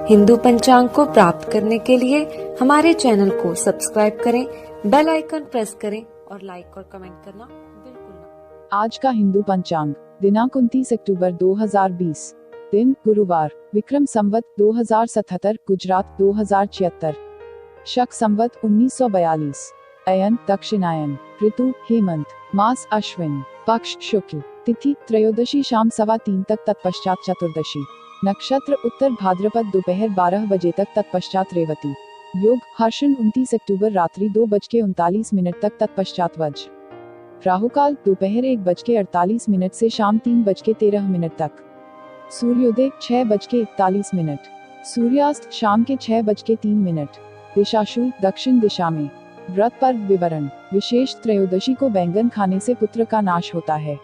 हिंदू पंचांग को प्राप्त करने के लिए हमारे चैनल को सब्सक्राइब करें, बेल आइकन प्रेस करें और लाइक और कमेंट करना बिल्कुल ना। आज का हिंदू पंचांग दिनांक 29 अक्टूबर 2020, दिन गुरुवार, विक्रम संवत 2077, गुजरात 2076, शक संवत 1942, अयन दक्षिणायन, ऋतु हेमंत, मास अश्विन, पक्ष शुक्ल, तिथि त्रयोदशी शाम 3:15 तक, तत्पश्चात चतुर्दशी, नक्षत्र उत्तर भाद्रपद दोपहर 12 बजे तक, तत्पश्चात रेवती, योग हर्षण 29 अक्टूबर रात्रि 2:39 तक, तत्पश्चात वज्र, राहुकाल दोपहर 1:48 से शाम 3:13 तक, सूर्योदय 6:41, सूर्यास्त शाम के 6:03, दिशाशूल दक्षिण दिशा में। व्रत पर्व विवरण। विशेष त्रयोदशी को बैंगन खाने से पुत्र का नाश होता है।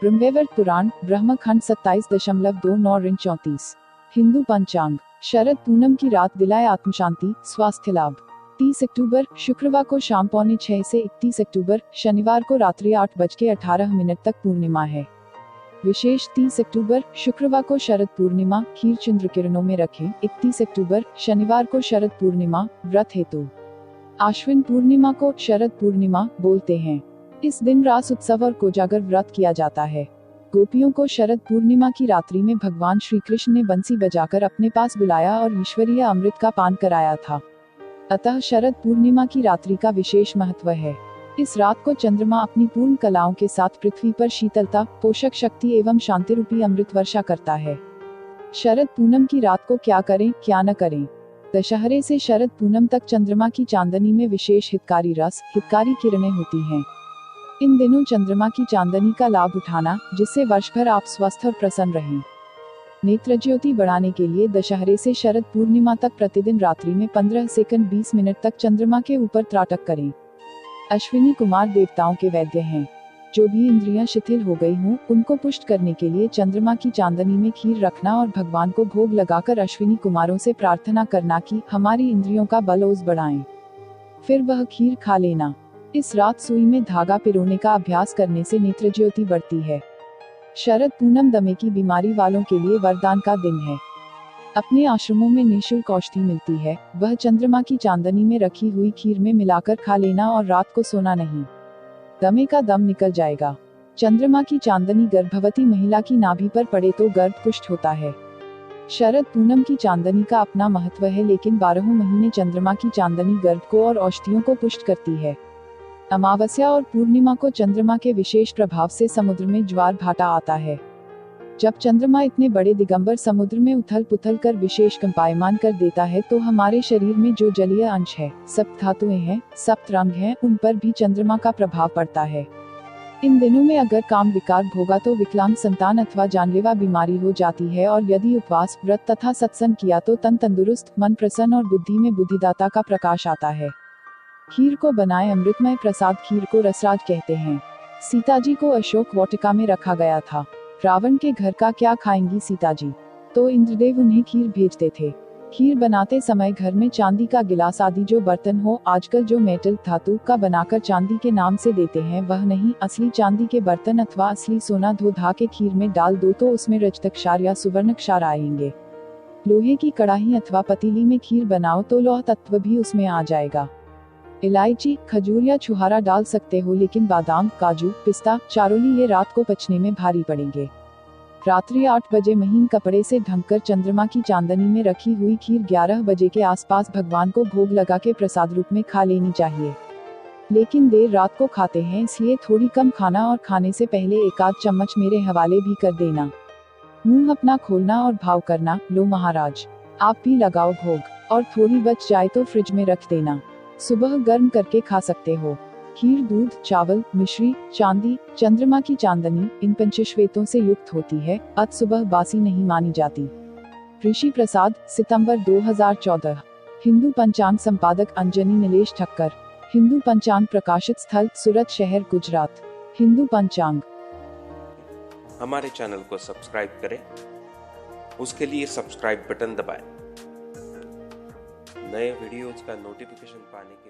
ब्रह्मवैवर्त पुराण ब्रह्मखंड 27.29-34। हिंदू पंचांग। शरद पूनम की रात दिलाए आत्मशांति, स्वास्थ्य लाभ। 30 अक्टूबर शुक्रवार को शाम 5:45 से 31 अक्टूबर शनिवार को रात्रि 8:18 तक पूर्णिमा है। विशेष 30 अक्टूबर शुक्रवार को शरद पूर्णिमा, खीर चंद्र किरणों में रखें। 31 अक्टूबर शनिवार को शरद पूर्णिमा, व्रत हेतु। आश्विन पूर्णिमा को शरद पूर्णिमा बोलते हैं। इस दिन रास उत्सव और कोजागर व्रत किया जाता है। गोपियों को शरद पूर्णिमा की रात्रि में भगवान श्री कृष्ण ने बंसी बजाकर अपने पास बुलाया और ईश्वरीय अमृत का पान कराया था। अतः शरद पूर्णिमा की रात्रि का विशेष महत्व है। इस रात को चंद्रमा अपनी पूर्ण कलाओं के साथ पृथ्वी पर शीतलता, पोषक शक्ति एवं शांति रूपी अमृत वर्षा करता है। शरद पूनम की रात को क्या करें क्या न करें। दशहरे से शरद पूनम तक चंद्रमा की चांदनी में विशेष हितकारी रस, हितकारी किरणें होती हैं। इन दिनों चंद्रमा की चांदनी का लाभ उठाना, जिससे वर्ष भर आप स्वस्थ और प्रसन्न रहें। नेत्र ज्योति बढ़ाने के लिए दशहरे से शरद पूर्णिमा तक प्रतिदिन रात्रि में 15 सेकंड 20 मिनट तक चंद्रमा के ऊपर त्राटक करें। अश्विनी कुमार देवताओं के वैद्य हैं। जो भी इंद्रियां शिथिल हो गई हों, उनको पुष्ट करने के लिए चंद्रमा की चांदनी में खीर रखना और भगवान को भोग लगाकर अश्विनी कुमारों से प्रार्थना करना कि हमारी इंद्रियों का बल ओज बढ़ाएं। फिर वह खीर खा लेना। इस रात सुई में धागा पिरोने का अभ्यास करने से नेत्र ज्योति बढ़ती है। शरद पूनम दमे की बीमारी वालों के लिए वरदान का दिन है। अपने आश्रमों में निःशुल्क औषधि मिलती है, वह चंद्रमा की चांदनी में रखी हुई खीर में मिलाकर खा लेना और रात को सोना नहीं। दमे का दम निकल जाएगा। चंद्रमा की चांदनी गर्भवती महिला की नाभि पर पड़े तो गर्भ पुष्ट होता है। शरद पूनम की चांदनी का अपना महत्व है, लेकिन 12 महीने चंद्रमा की चांदनी गर्भ को और औषधियों को पुष्ट करती है। अमावस्या और पूर्णिमा को चंद्रमा के विशेष प्रभाव से समुद्र में ज्वार भाटा आता है। जब चंद्रमा इतने बड़े दिगंबर समुद्र में उथल पुथल कर विशेष कंपायमान कर देता है, तो हमारे शरीर में जो जलीय अंश है, सप्त धातुएं हैं, सप्त रंग हैं, उन पर भी चंद्रमा का प्रभाव पड़ता है। इन दिनों में अगर काम विकार होगा तो विकलांग संतान अथवा जानलेवा बीमारी हो जाती है, और यदि उपवास व्रत तथा सत्संग किया तो तन तंदुरुस्त, मन प्रसन्न और बुद्धि में बुद्धिदाता का प्रकाश आता है। खीर को बनाए अमृतमय प्रसाद खीर को रसराज कहते हैं। सीता जी को अशोक वाटिका में रखा गया था। रावण के घर का क्या खाएंगी सीता जी, तो इंद्रदेव उन्हें खीर भेजते थे। खीर बनाते समय घर में चांदी का गिलास आदि जो बर्तन हो, आजकल जो मेटल धातु का बनाकर चांदी के नाम से देते हैं वह नहीं, असली चांदी के बर्तन अथवा असली सोना धो धा के खीर में डाल दो तो उसमें रजत क्षार या सुवर्ण क्षार आएंगे। लोहे की कड़ाही अथवा पतीली में खीर बनाओ तो लौह तत्व भी उसमें आ जाएगा। इलायची, खजूर या छुहारा डाल सकते हो, लेकिन बादाम, काजू, पिस्ता, चारोली ये रात को पचने में भारी पड़ेंगे। रात्रि 8 बजे महीन कपड़े से ढंककर चंद्रमा की चांदनी में रखी हुई खीर 11 बजे के आसपास भगवान को भोग लगा के प्रसाद रूप में खा लेनी चाहिए। लेकिन देर रात को खाते हैं, इसलिए थोड़ी कम खाना और खाने से पहले 1 आध चम्मच मेरे हवाले भी कर देना। मुंह अपना खोलना और भाव करना, लो महाराज आप भी लगाओ भोग, और थोड़ी बच जाए तो फ्रिज में रख देना। सुबह गर्म करके खा सकते हो। खीर दूध, चावल, मिश्री, चांदी, चंद्रमा की चांदनी इन पंचश्वेतों से युक्त होती है, अत सुबह बासी नहीं मानी जाती। ऋषि प्रसाद, सितंबर 2014। हिंदू पंचांग संपादक अंजनी नीलेश ठक्कर। हिंदू पंचांग प्रकाशित स्थल सूरत शहर, गुजरात। हिंदू पंचांग। हमारे चैनल को सब्सक्राइब करें, उसके लिए सब्सक्राइब बटन दबाएं। नए वीडियोज का नोटिफिकेशन पाने के